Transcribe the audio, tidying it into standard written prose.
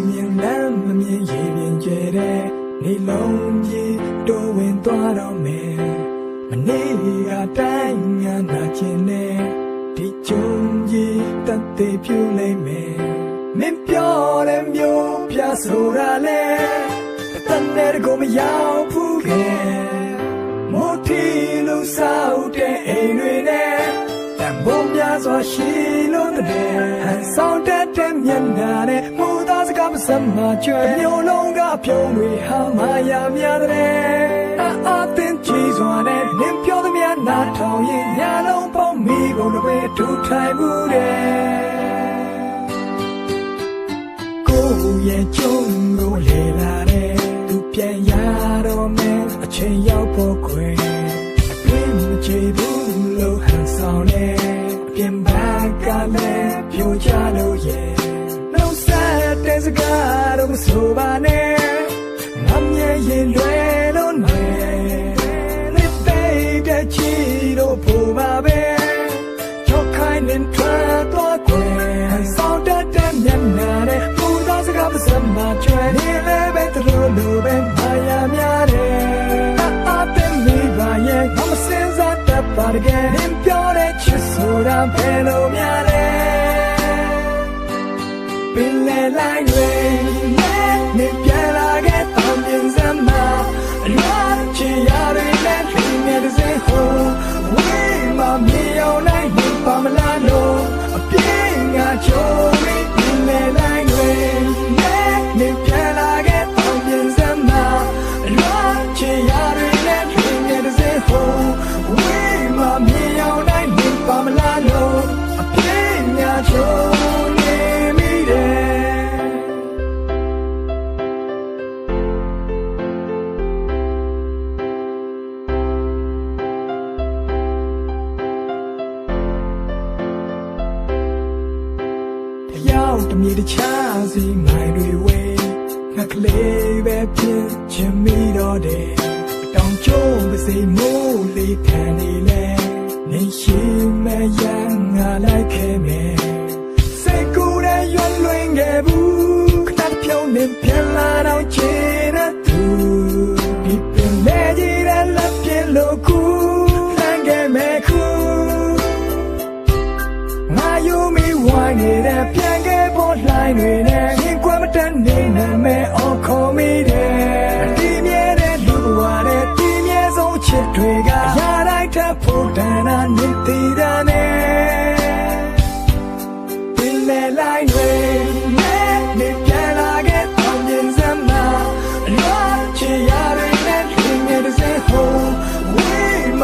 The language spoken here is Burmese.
မြင်လမ်းမမြင်ရေပြင်ကျဲတဲ့နေလုံးကြီးတိုးဝင်သွားတော့မယ်မနေ့ကတိုင်းငါနာကျင်နေဒီကြုံကြီးတတ်သေးပြူလိုက်မယ်မင်းပြောတဲ့မျိုးပြဆိုတာလေတန်တဲ့ကိုမရောက်ဘူးခဲ့မို့ထီလို့စောက်တဲ့အိမ်တွေနဲ့တန်ဖို့များစွာရှိလို့တဲ့ဟန်ဆောင်တဲ့မျက်နှာနဲ့မူသားစကားမစမ်းမကျွဲမျိုးလုံးကပြုံးတွေဟာမရများတဲ့အသင်ကြီးစွာနဲ့နင်းပြောသမျှနားထောင်ရင်ညာလုံးပေါင်းမိကုန်တွေထူထိုင်မှုတဲ့ကိုယ့်ရဲ့ကျုံကိုလေလာတဲ့သူပြန်ရတော့မယ်အချိန်ရောက်ဖို့ခွေပြင်းမချေဘူးလို့ဟန်ဆောင်နေအပြင်ဘက်ကလည်းပြိုချလို့ရဲ့တဲ့စကားတော့မဆိုပါနဲ့ငါမြဲရင်လွယ်လို့နဲ့လက်သေးတဲ့ချီတော့ဖို့ပါပဲကြောက်ခိုင်းနေထွက်တော့ကွယ်ဆောင်းတဲ့မျက်နှာနဲ့ပူသောစကားမစမ်းမကျွဲနေလည်းပဲသူတို့လိုပဲမရများတယ်အတဲ့မိပါရဲ့ငါမစင်စားတတ်ပါတကယ်နင်ပြောတဲ့ချစ်ဆိုတာဘယ်လိုများလဲပင်လေလိုက်တွေနဲ့ပြန်လာခဲ့တောင်းမြင်စမ်းမအလားချီရတွေနဲ့ခင်းနေတဲ့စင်ဟိုဝေးမမြေအောင်နိုင်နေပါမလားလို့အပြင်းငါချိုးပြီးပင်လေလိုက်တွေနဲ့ပြန်လာခဲ့တောင်းမြင်စမ်းမအလားချီရတွေနဲ့ခင်းနေတဲ့စင်ဟိုဝေးမမြေအောင်နိုင်နေပါမလားလို့အပြင်းငါချိုးရောက်တမြေတခြားစီမိုင်တွေဝေးငါကလေးပဲဖြစ်ချင်မိတော့တယ်တောင်ကျိုးမစိမိုးလေးခံနေလဲနေရှိမဲ့ရန်ငါလိုက်ခဲ့မယ်စိတ်ကူးတဲ့ရွှင်လွင်ခဲ့ဘူးခဏပြုံးနေပြန်လာတော့ချင်တဲ့သူဒီပင်လေကြီးတဲ့လက်ပြလို့ကူလမ်းခဲ့မဲ့ခုငါယူမိဝိုင်းနေတဲ့ပြန်ခဲ့ပေါ်လိုင်းတွေနဲ့ရင်ကွယ်မတတ်နေနိုင်မဲ့အော်ခေါ်မိတယ်ဒီမြဲတဲ့လူဘဝတဲ့ဒီမြဲဆုံးချစ်တွေကရတိုင်းထပ်ဖို့တန်တာနေသေးတာနဲ့ပင်လေလိုက်တွေနဲ့ပြန်လာခဲ့တောင်းမြင်စမ်းမအလားချီရတွေနဲ့ခင်းနေတဲ့စင်ဟိုဝေးမ